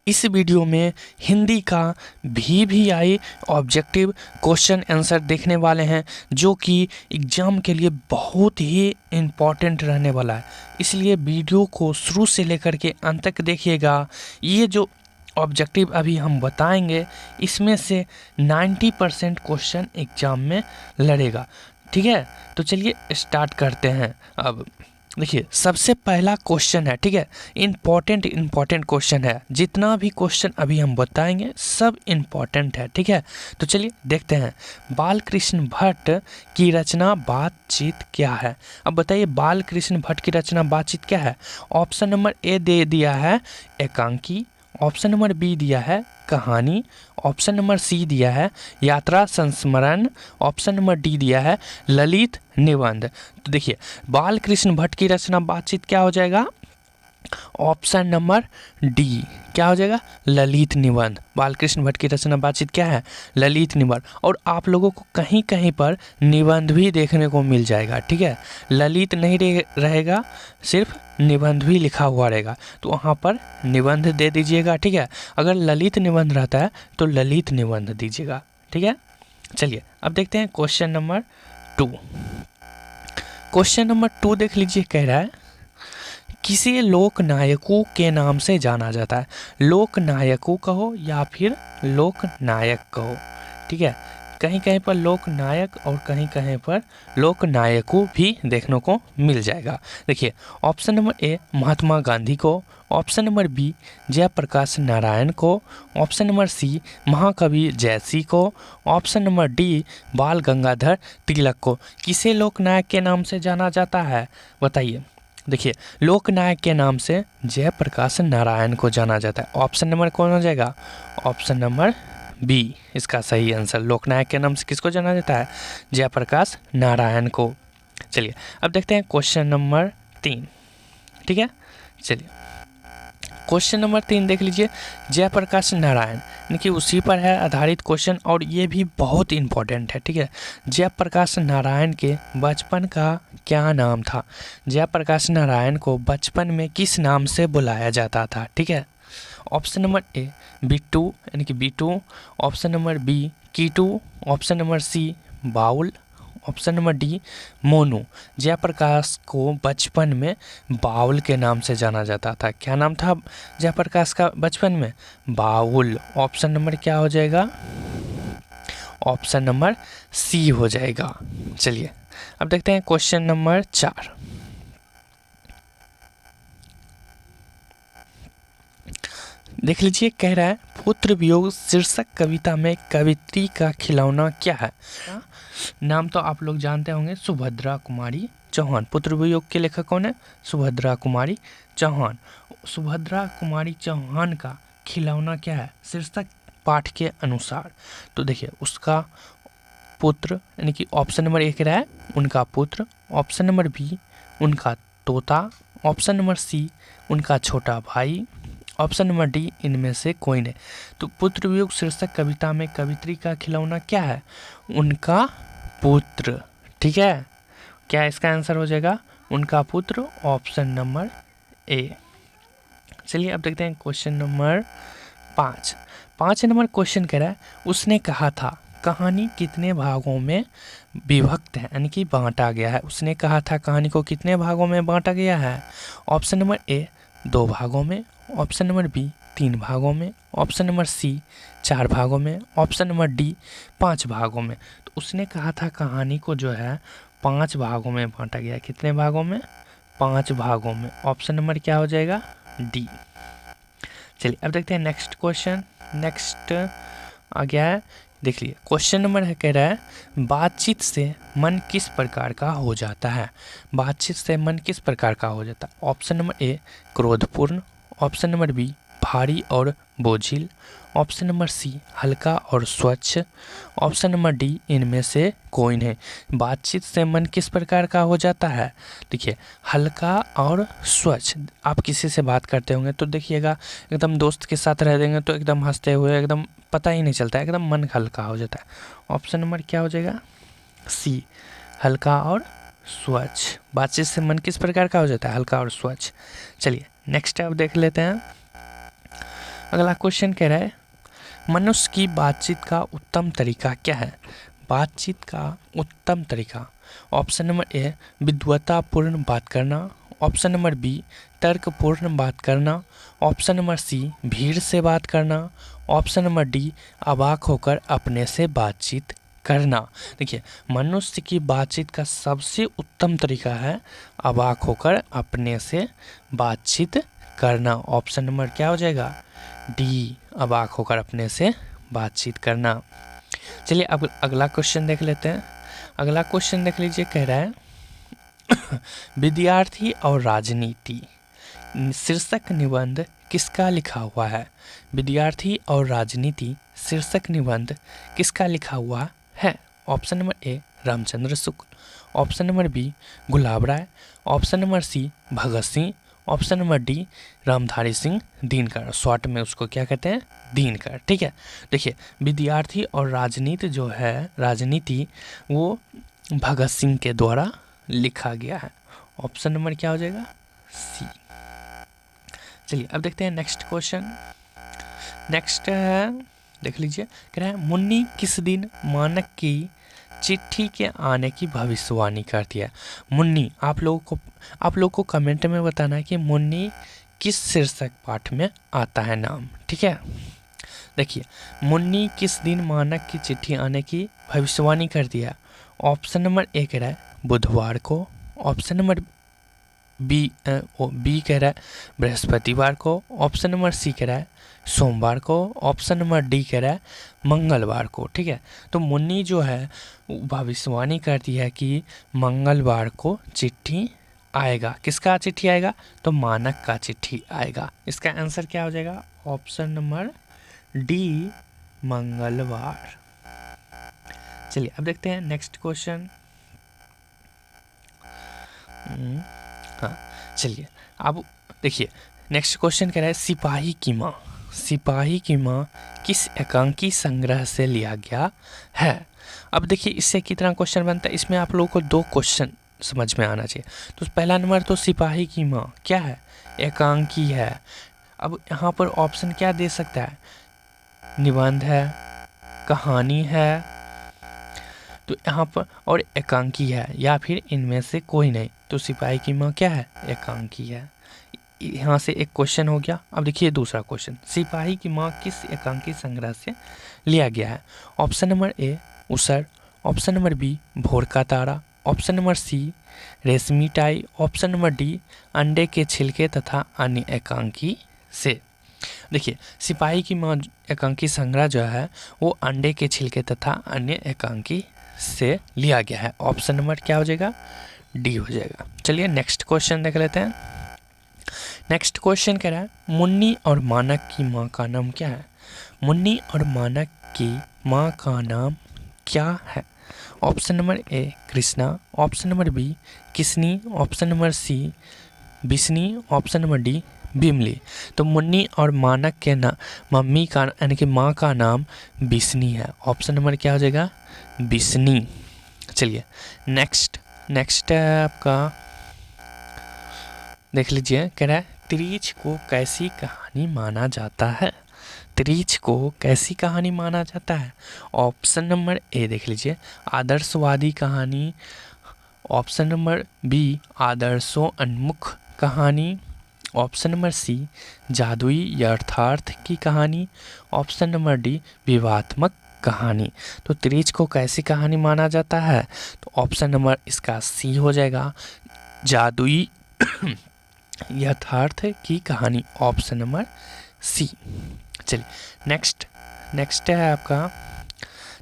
इस वीडियो में हिंदी का VVI ऑब्जेक्टिव क्वेश्चन आंसर देखने वाले हैं, जो कि एग्ज़ाम के लिए बहुत ही इम्पॉर्टेंट रहने वाला है। इसलिए वीडियो को शुरू से लेकर के अंत तक देखिएगा। ये जो ऑब्जेक्टिव अभी हम बताएंगे, इसमें से 90% क्वेश्चन एग्ज़ाम में लड़ेगा। ठीक है, तो चलिए स्टार्ट करते हैं। अब देखिए, सबसे पहला क्वेश्चन है, ठीक है, इम्पॉर्टेंट क्वेश्चन है। जितना भी क्वेश्चन अभी हम बताएंगे सब इम्पॉर्टेंट है, ठीक है। तो चलिए देखते हैं। बाल कृष्ण भट्ट की रचना बातचीत क्या है? अब बताइए, बाल कृष्ण भट्ट की रचना बातचीत क्या है? ऑप्शन नंबर ए दे दिया है एकांकी, ऑप्शन नंबर बी दिया है कहानी, ऑप्शन नंबर सी दिया है यात्रा संस्मरण, ऑप्शन नंबर डी दिया है ललित निबंध। तो देखिए, बाल कृष्ण भट्ट की रचना बातचीत क्या हो जाएगा? ऑप्शन नंबर डी क्या हो जाएगा? ललित निबंध। बालकृष्ण भट्ट की रचना बातचीत क्या है? ललित निबंध। और आप लोगों को कहीं कहीं पर निबंध भी देखने को मिल जाएगा, ठीक है। ललित नहीं रहेगा, सिर्फ निबंध भी लिखा हुआ रहेगा, तो वहाँ पर निबंध दे दीजिएगा, ठीक है। अगर ललित निबंध रहता है तो ललित निबंध दीजिएगा, ठीक है। चलिए अब देखते हैं क्वेश्चन नंबर 2। क्वेश्चन नंबर 2 देख लीजिए, कह रहा है किसे लोक नायकों के नाम से जाना जाता है? लोक नायकों कहो या फिर लोक नायक कहो, ठीक है। कहीं कहीं पर लोक नायक और कहीं कहीं पर लोक नायकों भी देखने को मिल जाएगा। देखिए, option number A Mahatma Gandhi को, option number B Jayaprakash Narayan को, ऑप्शन नंबर सी महाकवि जयसी को, ऑप्शन नंबर डी बाल गंगाधर तिलक को। किसे लोकनायक के नाम से जाना जाता है बताइए? देखिए, लोकनायक के नाम से जयप्रकाश नारायण को जाना जाता है। ऑप्शन नंबर कौन हो जाएगा? ऑप्शन नंबर बी इसका सही आंसर। लोकनायक के नाम से किसको जाना जाता है? जयप्रकाश नारायण को। चलिए अब देखते हैं क्वेश्चन नंबर 3, ठीक है। चलिए क्वेश्चन नंबर 3 देख लीजिए। जयप्रकाश नारायण यानी कि उसी पर है आधारित क्वेश्चन, और ये भी बहुत इंपॉर्टेंट है, ठीक है। जयप्रकाश नारायण के बचपन का क्या नाम था? जयप्रकाश नारायण को बचपन में किस नाम से बुलाया जाता था, ठीक है। ऑप्शन नंबर ए बिट्टू यानी कि Bitu, option number B Kitu, option number C Baul, option number D Monu. Jayaprakash को बचपन में बाउल के नाम से जाना जाता था। क्या नाम था जयप्रकाश का बचपन में? बाउल। ऑप्शन नंबर क्या हो जाएगा? ऑप्शन नंबर सी हो जाएगा। चलिए अब देखते हैं क्वेश्चन नंबर 4। देख लीजिए, कह रहा है पुत्र वियोग शीर्षक कविता में कवित्री का खिलौना क्या है? नाम तो आप लोग जानते होंगे, सुभद्रा कुमारी चौहान। पुत्र वियोग के लेखक कौन है? सुभद्रा कुमारी चौहान। सुभद्रा कुमारी चौहान का खिलौना क्या है शीर्षक पाठ के अनुसार? तो देखिए, उसका पुत्र यानी कि ऑप्शन नंबर 1 रहा है उनका पुत्र, ऑप्शन नंबर बी उनका तोता, ऑप्शन नंबर सी उनका छोटा भाई, ऑप्शन नंबर डी इनमें से कोई नहीं। तो पुत्र वियोग शीर्षक कविता में कवित्री का खिलौना क्या है? उनका पुत्र, ठीक है। क्या इसका आंसर हो जाएगा? उनका पुत्र, ऑप्शन नंबर ए। चलिए अब देखते हैं क्वेश्चन नंबर 5। 5 नंबर क्वेश्चन कह रहा है उसने कहा था कहानी कितने भागों में विभक्त है यानी कि बांटा गया है? उसने कहा था कहानी को कितने भागों में बांटा गया है? ऑप्शन नंबर ए 2 भागों में, ऑप्शन नंबर बी 3 भागों में, ऑप्शन नंबर सी 4 भागों में, ऑप्शन नंबर डी 5 भागों में। तो उसने कहा था कहानी को जो है 5 भागों में बांटा गया। कितने भागों में? 5 भागों में। ऑप्शन नंबर क्या हो जाएगा? डी। चलिए अब देखते हैं नेक्स्ट क्वेश्चन। नेक्स्ट आ गया है, देख लिए क्वेश्चन नंबर है, कह रहा है बातचीत से मन किस प्रकार का हो जाता है? बातचीत से मन किस प्रकार का हो जाता है? ऑप्शन नंबर ए क्रोधपूर्ण, ऑप्शन नंबर बी भारी और बोझिल, ऑप्शन नंबर सी हल्का और स्वच्छ, ऑप्शन नंबर डी इनमें से कोई नहीं। बातचीत से मन किस प्रकार का हो जाता है? देखिए, हल्का और स्वच्छ। आप किसी से बात करते होंगे तो देखिएगा, एकदम दोस्त के साथ रह देंगे तो एकदम हंसते हुए, एकदम पता ही नहीं चलता, एकदम मन हल्का हो जाता है। ऑप्शन नंबर क्या हो जाएगा? सी हल्का और स्वच्छ। बातचीत से मन किस प्रकार का हो जाता है? हल्का और स्वच्छ। चलिए नेक्स्ट अब देख लेते हैं। अगला क्वेश्चन कह रहा है मनुष्य की बातचीत का उत्तम तरीका क्या है। बातचीत का उत्तम तरीका, ऑप्शन नंबर ए विद्वतापूर्ण बात करना, ऑप्शन नंबर बी तर्कपूर्ण बात करना, ऑप्शन नंबर सी भीड़ से बात करना, ऑप्शन नंबर डी अवाक होकर अपने से बातचीत करना। देखिए, मनुष्य की बातचीत का सबसे उत्तम तरीका है अवाक होकर अपने से बातचीत करना। ऑप्शन नंबर क्या हो जाएगा, डी, अवाक होकर अपने से बातचीत करना। चलिए अब अगला क्वेश्चन देख लेते हैं। अगला क्वेश्चन देख लीजिए, कह रहा है विद्यार्थी और राजनीति शीर्षक निबंध किसका लिखा हुआ है। विद्यार्थी और राजनीति शीर्षक निबंध किसका लिखा हुआ है। Option number A Ramchandra Shukla, option number B Gulab Rai, option number C Bhagat Singh, option number D Ramdhari Singh Dinkar, short में उसको क्या कहते हैं, दिनकर। ठीक है, देखिए विद्यार्थी और राजनीति जो है, राजनीति वो भगत सिंह के द्वारा लिखा गया है। ऑप्शन नंबर क्या हो जाएगा, सी। चलिए अब देखते हैं नेक्स्ट क्वेश्चन। नेक्स्ट है, देख लीजिए, कह रहा है मुन्नी किस दिन मानक की चिट्ठी के आने की भविष्यवाणी करती है। मुन्नी, आप लोगों को कमेंट में बताना है कि मुन्नी किस शीर्षक पाठ में आता है नाम। ठीक है, देखिए मुन्नी किस दिन मानक की चिट्ठी आने की भविष्यवाणी करती है। ऑप्शन नंबर ए कह रहा है बुधवार को, ऑप्शन नंबर बी कह रहा है बृहस्पतिवार को, ऑप्शन नंबर सी कह रहा है सोमवार को, ऑप्शन नंबर डी कह रहा है मंगलवार को। ठीक है, तो मुन्नी जो है भविष्यवाणी करती है कि मंगलवार को चिट्ठी आएगा। किसका चिट्ठी आएगा, तो मानक का चिट्ठी आएगा। इसका आंसर क्या हो जाएगा, ऑप्शन नंबर डी मंगलवार। चलिए अब देखते हैं नेक्स्ट क्वेश्चन। हाँ, चलिए अब देखिए नेक्स्ट क्वेश्चन कह रहा है सिपाही की माँ, सिपाही की माँ किस एकांकी संग्रह से लिया गया है। अब देखिए इससे कितना क्वेश्चन बनता है, इसमें आप लोगों को दो क्वेश्चन समझ में आना चाहिए। तो पहला नंबर तो सिपाही की माँ क्या है, एकांकी है। अब यहाँ पर ऑप्शन क्या दे सकता है, निबंध है, कहानी है, तो यहाँ पर और एकांकी है, या फिर इनमें से कोई नहीं। तो सिपाही की माँ क्या है, एकांकी है। यहाँ से एक क्वेश्चन हो गया। अब देखिए दूसरा क्वेश्चन, सिपाही की माँ किस एकांकी संग्रह से लिया गया है। ऑप्शन नंबर ए उसर, ऑप्शन नंबर बी भोर का तारा, ऑप्शन नंबर सी रेशमी टाई, ऑप्शन नंबर डी अंडे के छिलके तथा अन्य एकांकी से। देखिए सिपाही की माँ एकांकी संग्रह जो है वो अंडे के छिलके तथा अन्य एकांकी से लिया गया है। ऑप्शन नंबर क्या हो जाएगा, डी हो जाएगा। चलिए नेक्स्ट क्वेश्चन देख लेते हैं। नेक्स्ट क्वेश्चन कह रहा है मुन्नी और मानक की माँ का नाम क्या है। मुन्नी और मानक की माँ का नाम क्या है। Option number A Krishna, option number B Kisni, option number C Bisni, option number D Bimli. तो मुन्नी और मानक के मम्मी का यानी कि माँ का नाम बिस्नी है। ऑप्शन नंबर क्या हो जाएगा, बिस्नी। चलिए नेक्स्ट है आपका, देख लीजिए, कह रहा है त्रिच को कैसी कहानी माना जाता है। त्रिच को कैसी कहानी माना जाता है। ऑप्शन नंबर ए देख लीजिए आदर्शवादी कहानी, ऑप्शन नंबर बी आदर्शोन्मुख कहानी, ऑप्शन नंबर सी जादुई यथार्थ की कहानी, ऑप्शन नंबर डी विवादात्मक कहानी। तो त्रिच को कैसी कहानी माना जाता है, तो ऑप्शन नंबर इसका सी हो जाएगा, जादुई यथार्थ की कहानी, ऑप्शन नंबर सी। चलिए नेक्स्ट है आपका,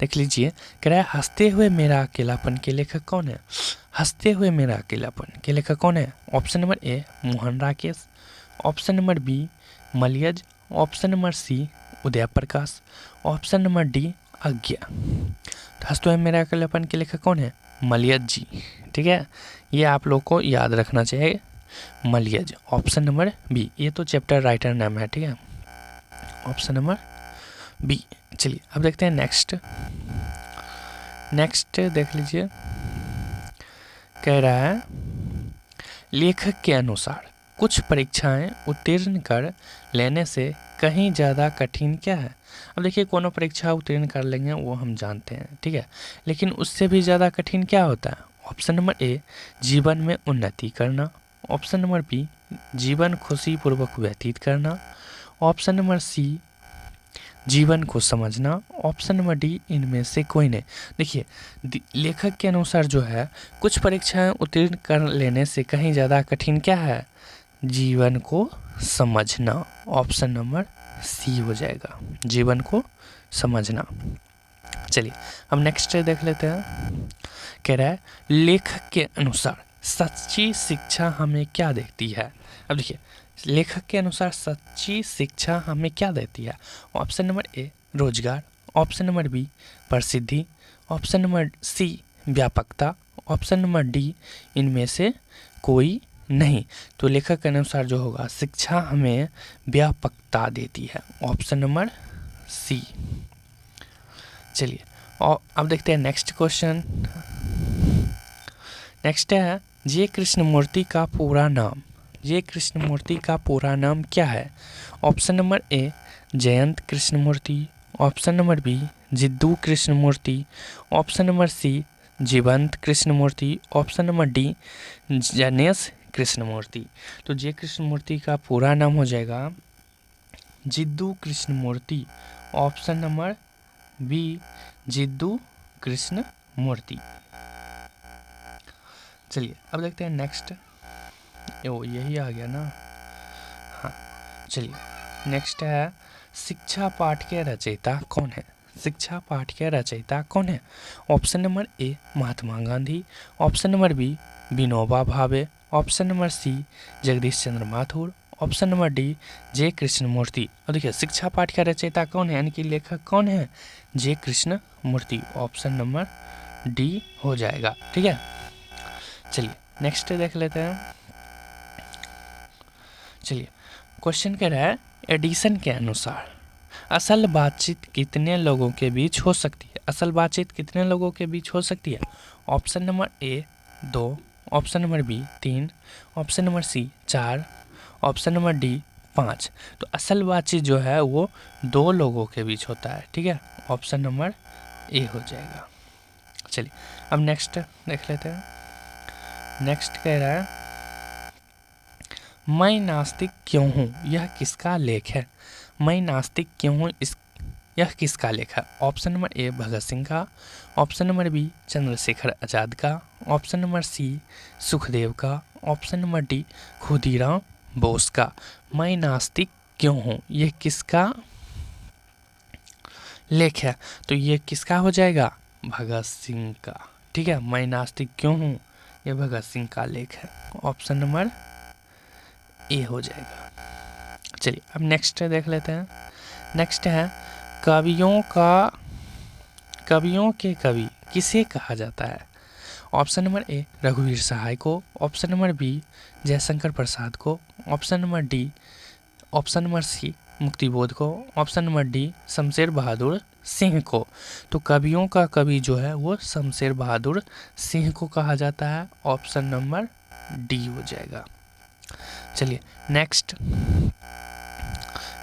देख लीजिए, कह रहा है हंसते हुए मेरा अकेलापन के लेखक कौन है। हंसते हुए मेरा अकेलापन के लेखक कौन है। Option number A Mohan Rakesh, option number B Malayaj, option number C Uday Prakash, option number D अज्ञा। तो हंसते हुए मेरा अकेलापन के लेखक कौन है, मलयज जी। ठीक है, ये आप लोग को याद रखना चाहिए, मलयज। ऑप्शन नंबर बी, ये तो चैप्टर राइटर नाम है। ठीक है, ऑप्शन नंबर बी। चलिए अब देखते हैं नेक्स्ट देख लीजिए, कह रहा है लेखक के अनुसार कुछ परीक्षाएं उत्तीर्ण कर लेने से कहीं ज़्यादा कठिन क्या है? अब देखिए कोनो परीक्षा उत्तीर्ण कर लेंगे वो हम जानते हैं, ठीक है, लेकिन उससे भी ज़्यादा कठिन क्या होता है? ऑप्शन नंबर ए, जीवन में उन्नति करना। ऑप्शन नंबर बी, जीवन खुशीपूर्वक व्यतीत करना। ऑप्शन नंबर सी, जीवन को समझना। ऑप्शन नंबर डी, इनमें से कोई नहीं। देखिए लेखक के अनुसार जो है कुछ परीक्षाएं उत्तीर्ण कर लेने से कहीं ज़्यादा कठिन क्या है? जीवन को समझना। ऑप्शन नंबर सी हो जाएगा, जीवन को समझना। चलिए अब नेक्स्ट देख लेते हैं। कह रहा है लेखक के अनुसार सच्ची शिक्षा हमें क्या देती है? अब देखिए लेखक के अनुसार सच्ची शिक्षा हमें क्या देती है? ऑप्शन नंबर ए, रोजगार। ऑप्शन नंबर बी, प्रसिद्धि। ऑप्शन नंबर सी, व्यापकता। ऑप्शन नंबर डी, इनमें से कोई नहीं। तो लेखक के अनुसार जो होगा शिक्षा हमें व्यापकता देती है। Option number C. चलिए और अब देखते हैं नेक्स्ट क्वेश्चन। नेक्स्ट है जे कृष्णमूर्ति का पूरा नाम। जे कृष्णमूर्ति का पूरा नाम क्या है? Option number A, Jayant Krishnamurti. Option number B, Jiddu Krishnamurti. Option number C, Jeevant Krishnamurti. Option number D, Janesh Krishnamurti. तो जे कृष्णमूर्ति का पूरा नाम हो जाएगा Jiddu Krishnamurti. Option number B, Jiddu Krishnamurti. चलिए अब देखते हैं नेक्स्ट। ओ यही आ गया ना, हाँ। चलिए नेक्स्ट है शिक्षा पाठ के रचयिता कौन है? शिक्षा पाठ के रचयिता कौन है? Option number A, Mahatma Gandhi. Option number B, Vinoba Bhave. Option number C, Jagdish Chandra Mathur. Option number D, J Krishnamurti. और देखिए शिक्षा पाठ का रचयिता कौन है यानी कि लेखक कौन है? जे कृष्णमूर्ति। ऑप्शन नंबर डी हो जाएगा, ठीक है। चलिए नेक्स्ट देख लेते हैं। चलिए क्वेश्चन कह रहा है एडिसन के अनुसार असल बातचीत कितने लोगों के बीच हो सकती है? असल बातचीत कितने लोगों के बीच हो सकती है? Option number A, 2। Option number B, 3। Option number C, 4। Option number D, 5। तो असल बातचीत जो है वो 2 लोगों के बीच होता है, ठीक है। ऑप्शन नंबर ए हो जाएगा। चलिए अब नेक्स्ट देख लेते हैं। नेक्स्ट कह रहा है मैं नास्तिक क्यों हूँ यह किसका लेख है? मैं नास्तिक क्यों हूँ यह किसका लेख है? ऑप्शन नंबर ए, भगत सिंह का। Option number B, Chandrashekhar Azad का। ऑप्शन नंबर सी, सुखदेव का। Option number D, Khudiram Bose का। मैं नास्तिक क्यों हूँ ये किसका लेख है? तो ये किसका हो जाएगा? भगत सिंह का, ठीक है। मैं नास्तिक क्यों हूँ ये भगत सिंह का लेख है। ऑप्शन नंबर ए हो जाएगा। चलिए अब नेक्स्ट देख लेते हैं। नेक्स्ट है कवियों के कवि किसे कहा जाता है? ऑप्शन नंबर ए, रघुवीर सहाय को। Option number B, Jaishankar Prasad को। ऑप्शन नंबर सी, मुक्तिबोध को। Option number D, Shamsher Bahadur Singh को। तो कवियों का कवि जो है वो शमशेर बहादुर सिंह को कहा जाता है। ऑप्शन नंबर डी हो जाएगा। चलिए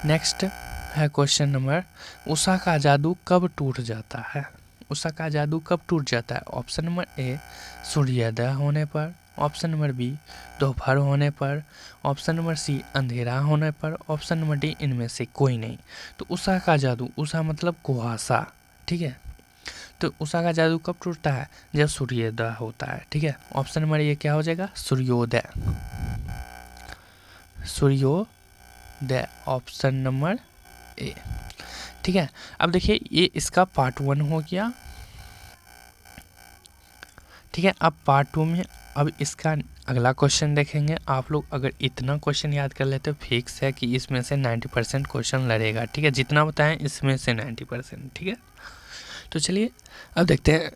नेक्स्ट है क्वेश्चन नंबर उषा का जादू कब टूट जाता है? उषा का जादू कब टूट जाता है? ऑप्शन नंबर ए, सूर्योदय होने पर। ऑप्शन नंबर बी, दोपहर होने पर। ऑप्शन नंबर सी, अंधेरा होने पर। ऑप्शन नंबर डी, इनमें से कोई नहीं। तो उषा का जादू, उषा मतलब कुहासा, ठीक है। तो उषा का जादू कब टूटता है? जब सूर्योदय होता है, ठीक है। ऑप्शन नंबर ये क्या हो जाएगा? सूर्योदय। ऑप्शन नंबर ए, ठीक है। अब देखिए ये इसका पार्ट 1 हो गया, ठीक है। अब पार्ट 2 में अब इसका अगला क्वेश्चन देखेंगे। आप लोग अगर इतना क्वेश्चन याद कर लेते हो फिक्स है कि इसमें से 90% क्वेश्चन लड़ेगा, ठीक है। जितना बताएं इसमें से 90%, ठीक है। तो चलिए अब देखते हैं